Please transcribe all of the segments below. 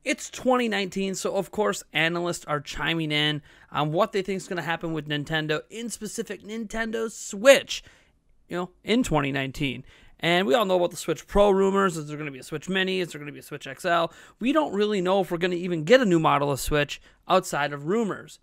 It's 2019, so of course analysts are chiming in on what they think is going to happen with Nintendo, in specific Nintendo Switch, in 2019. And we all know about the Switch Pro rumors. Is there going to be a Switch Mini? Is there going to be a Switch XL? We don't really know if we're going to even get a new model of Switch outside of rumors.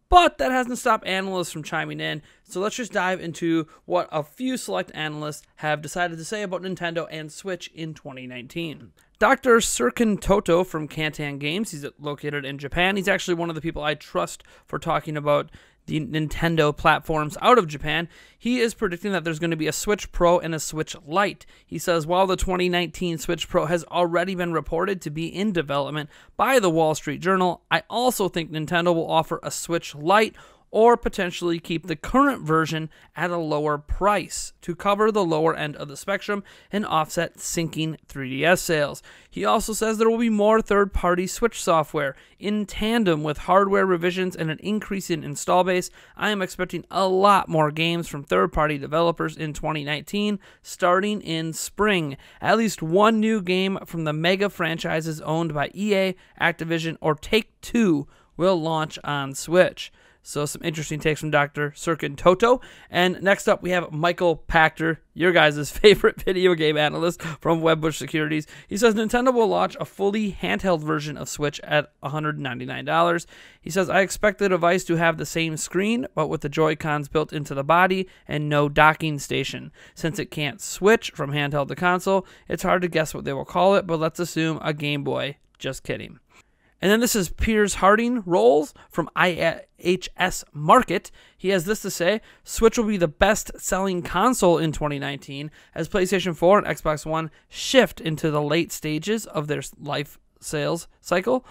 But that hasn't stopped analysts from chiming in. So let's just dive into what a few select analysts have decided to say about Nintendo and Switch in 2019. Dr. Serkin Toto from Kantan Games, he's located in Japan. He's actually one of the people I trust for talking about the Nintendo platforms out of Japan. He is predicting that there's going to be a Switch Pro and a Switch Lite. He says, while the 2019 Switch Pro has already been reported to be in development by the Wall Street Journal, I also think Nintendo will offer a Switch Lite or potentially keep the current version at a lower price to cover the lower end of the spectrum and offset sinking 3DS sales. He also says there will be more third-party Switch software. In tandem with hardware revisions and an increase in install base, I am expecting a lot more games from third-party developers in 2019, starting in spring. At least one new game from the mega franchises owned by EA, Activision, or Take-Two will launch on Switch. So some interesting takes from Dr. Serkin Toto. And next up, we have Michael Pachter, your guys' favorite video game analyst from Wedbush Securities. He says Nintendo will launch a fully handheld version of Switch at $199. He says, I expect the device to have the same screen, but with the Joy-Cons built into the body and no docking station. Since it can't switch from handheld to console, it's hard to guess what they will call it, but let's assume a Game Boy. Just kidding. And then this is Piers Harding Rolls from IHS Markit. He has this to say: Switch will be the best-selling console in 2019 as PlayStation 4 and Xbox One shift into the late stages of their life sales cycle.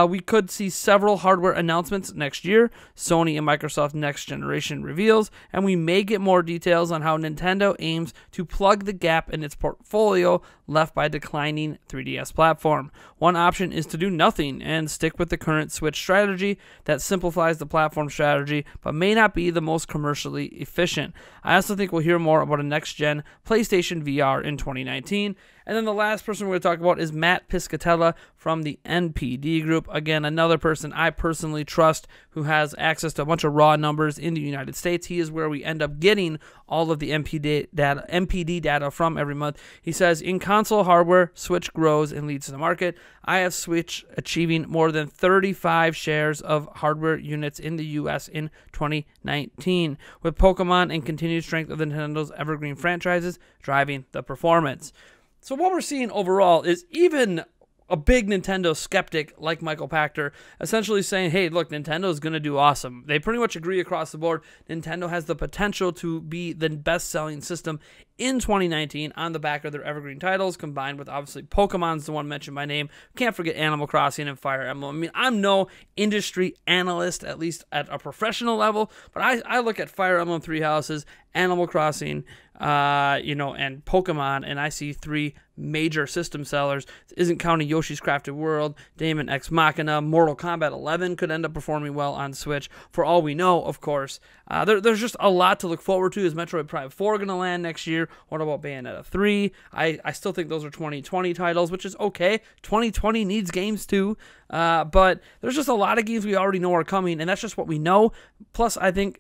We could see several hardware announcements next year, Sony and Microsoft next generation reveals, and we may get more details on how Nintendo aims to plug the gap in its portfolio left by declining 3DS platform. One option is to do nothing and stick with the current Switch strategy that simplifies the platform strategy but may not be the most commercially efficient. I also think we'll hear more about a next-gen PlayStation VR in 2019. And then the last person we're going to talk about is Matt Piscatella from the NPD Group. Again, another person I personally trust who has access to a bunch of raw numbers in the United States. He is where we end up getting all of the NPD data from every month. He says, in console hardware, Switch grows and leads the market. I have Switch achieving more than 35 shares of hardware units in the U.S. in 2019, with Pokemon and continued strength of Nintendo's evergreen franchises driving the performance. So what we're seeing overall is even a big Nintendo skeptic like Michael Pachter essentially saying, hey, look, Nintendo is going to do awesome. They pretty much agree across the board. Nintendo has the potential to be the best-selling system in 2019 on the back of their evergreen titles, combined with obviously Pokemon's the one mentioned by name. Can't forget Animal Crossing and Fire Emblem. I mean, I'm no industry analyst, at least at a professional level, but I look at Fire Emblem Three Houses, Animal Crossing, and Pokemon, and I see three major system sellers. Isn't counting Yoshi's Crafted World, Daemon X Machina, Mortal Kombat 11 could end up performing well on Switch. For all we know, of course, there's just a lot to look forward to. Is Metroid Prime 4 going to land next year? What about Bayonetta 3? I still think those are 2020 titles, which is okay. 2020 needs games too. But there's just a lot of games we already know are coming, and that's just what we know. Plus, I think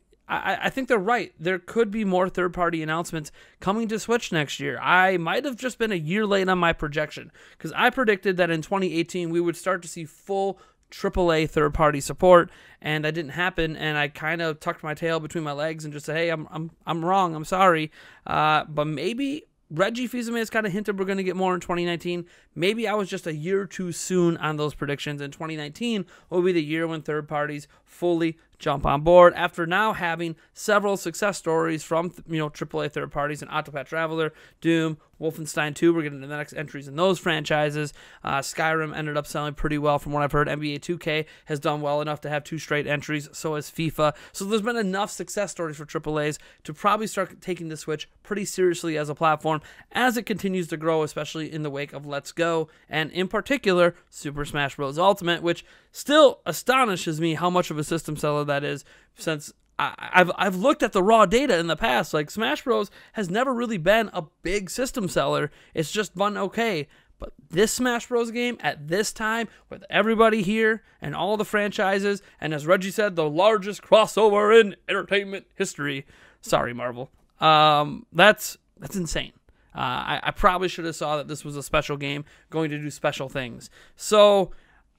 they're right. There could be more third-party announcements coming to Switch next year. I might have just been a year late on my projection, because I predicted that in 2018 we would start to see full AAA third-party support, and that didn't happen, and I kind of tucked my tail between my legs and just said, hey, I'm wrong, I'm sorry. But maybe Reggie Fils-Aimé has kind of hinted we're going to get more in 2019. Maybe I was just a year too soon on those predictions, and 2019 will be the year when third parties fully jump on board after now having several success stories from AAA third parties and Octopath Traveler, Doom, Wolfenstein 2. We're getting to the next entries in those franchises. Skyrim ended up selling pretty well from what I've heard. NBA 2K has done well enough to have 2 straight entries. So has FIFA. So there's been enough success stories for AAAs to probably start taking the Switch pretty seriously as a platform as it continues to grow, especially in the wake of Let's Go, and in particular Super Smash Bros. Ultimate, which still astonishes me how much of a system seller that is, since I've looked at the raw data in the past. Like, Smash Bros. Has never really been a big system seller. It's just done okay. But this Smash Bros. Game at this time, with everybody here and all the franchises, and as Reggie said, the largest crossover in entertainment history. Sorry, Marvel. That's insane. I probably should have saw that this was a special game going to do special things. So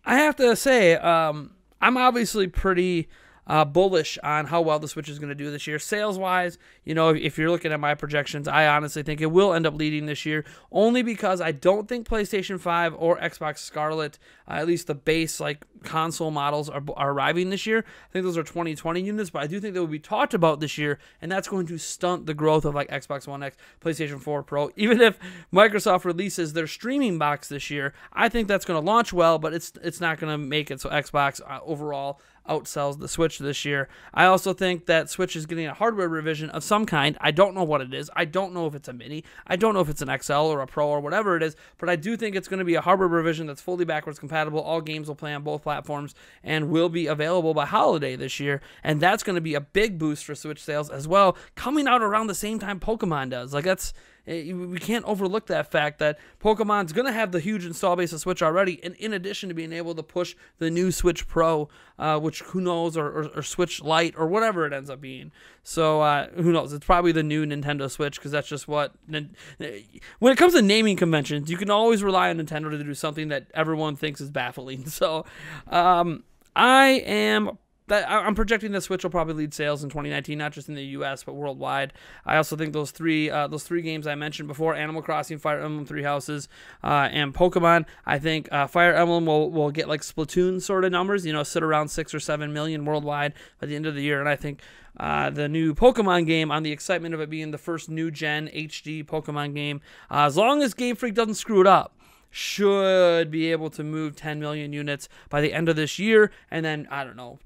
I have to say, I'm obviously pretty bullish on how well the Switch is going to do this year. Sales-wise, if you're looking at my projections, I honestly think it will end up leading this year, only because I don't think PlayStation 5 or Xbox Scarlet, at least the base console models, are arriving this year. I think those are 2020 units, but I do think they will be talked about this year, and that's going to stunt the growth of Xbox One X, PlayStation 4 Pro. Even if Microsoft releases their streaming box this year, I think that's going to launch well, but it's not going to make it so Xbox overall outsells the Switch this year. I also think that Switch is getting a hardware revision of some kind. I don't know what it is. I don't know if it's a mini. I don't know if it's an XL or a Pro or whatever it is, but I do think it's going to be a hardware revision that's fully backwards compatible. All games will play on both platforms and will be available by holiday this year, and that's going to be a big boost for Switch sales as well, coming out around the same time Pokemon does. We can't overlook that fact that Pokemon's going to have the huge install base of Switch already, and in addition to being able to push the new Switch Pro, which who knows, or Switch Lite, or whatever it ends up being. So who knows? It's probably the new Nintendo Switch, because that's just what... When it comes to naming conventions, you can always rely on Nintendo to do something that everyone thinks is baffling. So I'm projecting the Switch will probably lead sales in 2019, not just in the U.S., but worldwide. I also think those three games I mentioned before, Animal Crossing, Fire Emblem Three Houses, and Pokemon, I think Fire Emblem will get Splatoon sort of numbers, sit around 6 or 7 million worldwide by the end of the year. And I think the new Pokemon game, on the excitement of it being the first new-gen HD Pokemon game, as long as Game Freak doesn't screw it up, should be able to move 10 million units by the end of this year, and then,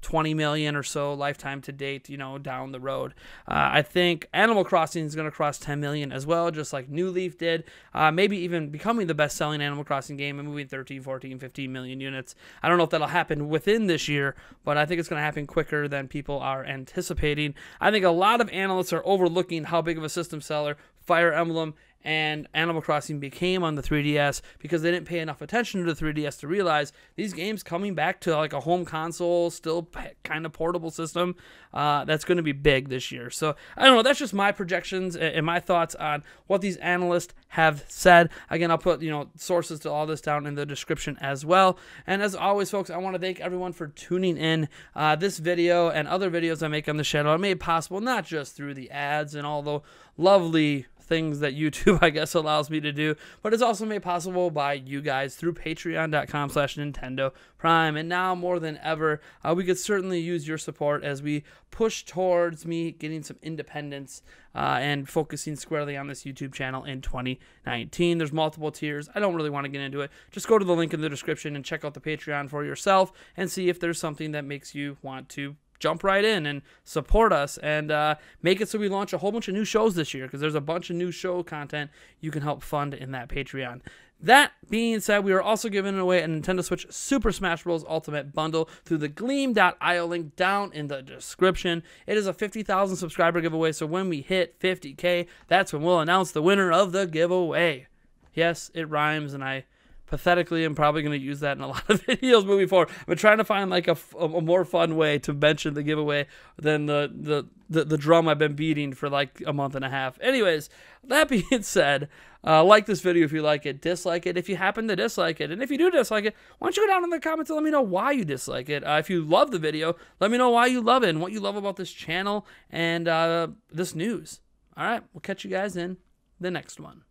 20 million or so lifetime to date, down the road. I think Animal Crossing is going to cross 10 million as well, just like New Leaf did, maybe even becoming the best-selling Animal Crossing game and moving 13, 14, 15 million units. I don't know if that'll happen within this year, but I think it's going to happen quicker than people are anticipating. I think a lot of analysts are overlooking how big of a system seller Fire Emblem and Animal Crossing became on the 3DS, because they didn't pay enough attention to the 3DS to realize these games coming back to a home console, still kind of portable system, that's going to be big this year. So I don't know, that's just my projections and my thoughts on what these analysts have said. Again, I'll put sources to all this down in the description as well. And as always, folks, I want to thank everyone for tuning in. This video and other videos I make on the channel are made possible not just through the ads and all the lovely things that YouTube, I guess, allows me to do, but it's also made possible by you guys through patreon.com/Nintendo Prime. And now more than ever, we could certainly use your support as we push towards me getting some independence and focusing squarely on this YouTube channel in 2019. There's multiple tiers. I don't really want to get into it. Just go to the link in the description and check out the Patreon for yourself and see if there's something that makes you want to jump right in and support us and make it so we launch a whole bunch of new shows this year, because there's a bunch of new show content you can help fund in that Patreon. That being said, we are also giving away a Nintendo Switch Super Smash Bros. Ultimate Bundle through the Gleam.io link down in the description. It is a 50,000 subscriber giveaway, so when we hit 50K, that's when we'll announce the winner of the giveaway. Yes, it rhymes, and I pathetically am probably going to use that in a lot of videos moving forward. I'm trying to find a more fun way to mention the giveaway than the drum I've been beating for a month and a half. Anyways, that being said, like this video if you like it, dislike it if you happen to dislike it, and if you do dislike it, why don't you go down in the comments and let me know why you dislike it. If you love the video, let me know why you love it and what you love about this channel and this news. All right, we'll catch you guys in the next one.